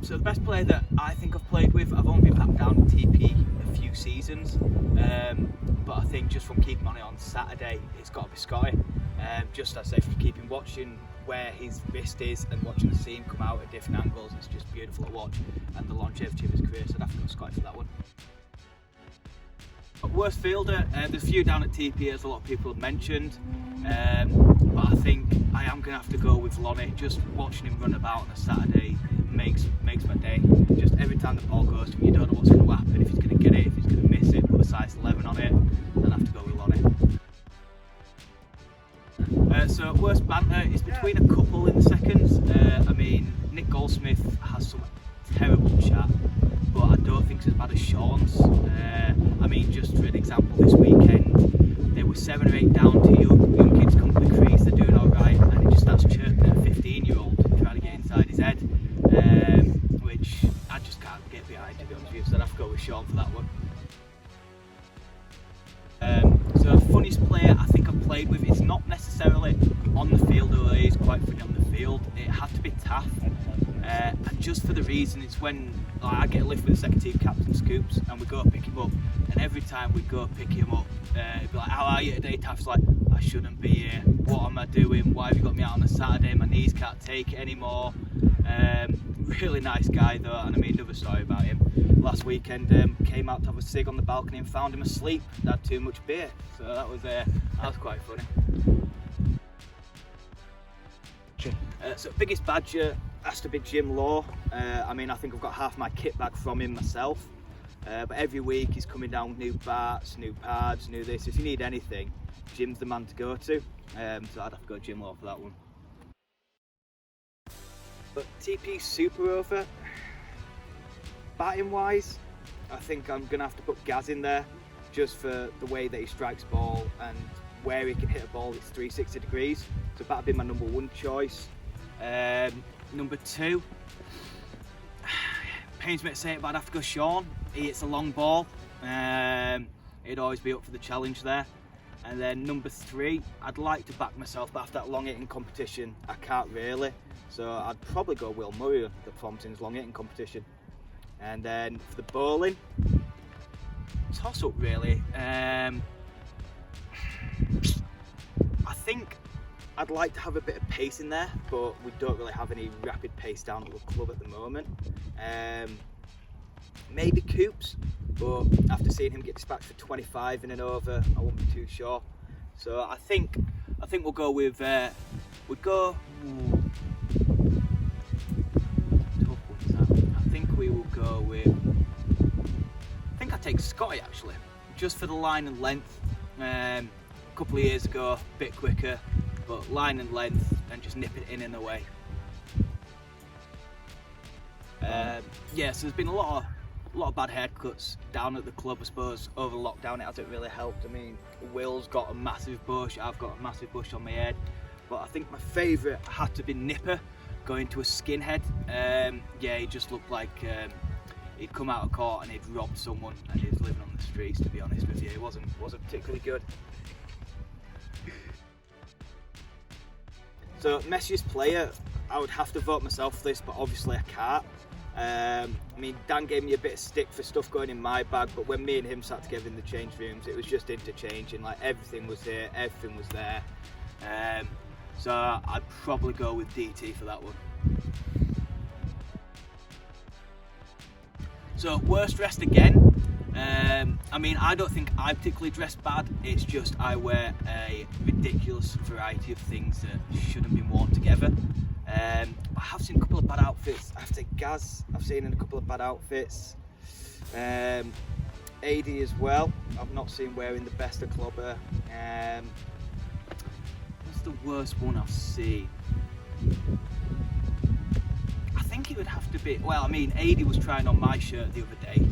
So the best player that I think I've played with, I've only been back down to TP a few seasons, but I think just from keeping on it on Saturday, it's got to be Scotty. Just as I say, from keeping watching where his wrist is and watching the seam come out at different angles, it's just beautiful to watch, and the longevity of his career, so I'd have to go Scotty for that one. Worst fielder, there's a few down at TP as a lot of people have mentioned, but I think I am going to have to go with Lonnie. Just watching him run about on a Saturday makes my day. Just every time the ball goes to him, you don't know what's going to happen, if he's going to get it, if he's going to miss it, put a size 11 on it, then I have to go with Lonnie. So worst banter is between a couple in the seconds. I mean, Nick Goldsmith has some terrible chat, but I don't think it's as bad as Sean's. I mean, just for an example, this weekend there were 7 or 8 down to young kids come to the crease, they're doing alright, and he just starts chirping at a 15-year-old trying to get inside his head, which I just can't get behind, to be honest with you, so I'd have to go with Sean for that one. So funniest player I think I've played with, it's not necessarily on the field, although he is quite funny on the field. It had to be Taff, and just for the reason it's when I get a lift with the second team captain Scoops, and we go pick him up, and every time we go pick him up, he'd be like, "How are you today?" Taff's like, "I shouldn't be here. What am I doing? Why have you got me out on a Saturday? My knees can't take it anymore." Really nice guy though, and I mean, another story about him. Last weekend, came out to have a cig on the balcony and found him asleep. He'd had too much beer, so that was quite funny. So biggest badger has to be Jim Law. I mean, I think I've got half my kit back from him myself, but every week he's coming down with new bats, new pads, new this. If you need anything, Jim's the man to go to, so I'd have to go Jim Law for that one. But TP super over. Batting wise, I think I'm going to have to put Gaz in there, just for the way that he strikes ball and where he can hit a ball. It's 360 degrees, so that'd be my number 1 choice. Number 2, pains me to say it, but I'd have to go Sean. He hits a long ball, he'd always be up for the challenge there. And then number 3, I'd like to back myself, but after that long hitting competition, I can't really. So I'd probably go Will Murray, the Thompson's long hitting competition. And then for the bowling, toss up really. I think I'd like to have a bit of pace in there, but we don't really have any rapid pace down at the club at the moment. Maybe Coops, but after seeing him get dispatched for 25 in an over, I won't be too sure. So I think we'll go with we will go with, I think I'd take Scotty actually, just for the line and length. A couple of years ago, a bit quicker, but line and length and just nip it in and away. Yeah, so there's been a lot of bad haircuts down at the club, I suppose. Over lockdown it hasn't really helped. I mean, Will's got a massive bush, I've got a massive bush on my head, but I think my favourite had to be Nipper, going to a skinhead. Yeah, he just looked like he'd come out of court and he'd robbed someone and he's living on the streets, to be honest with you. It wasn't particularly good. So messiest player, I would have to vote myself for this, but obviously I can't. I mean, Dan gave me a bit of stick for stuff going in my bag, but when me and him sat together in the change rooms, it was just interchanging. Like, everything was here, everything was there. So I'd probably go with DT for that one. So worst dressed again. I mean, I don't think I particularly dress bad. It's just I wear a ridiculous variety of things that shouldn't be worn together. I have seen a couple of bad outfits. I have to say Gaz, I've seen in a couple of bad outfits. AD as well, I've not seen wearing the best of clubber. What's the worst one I've seen? I think it would have to be, well, I mean, AD was trying on my shirt the other day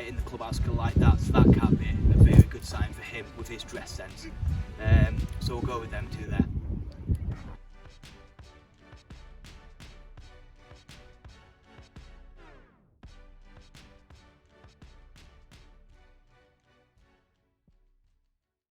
in the clubhouse like that, so that can't be a very good sign for him with his dress sense. So we'll go with them two there.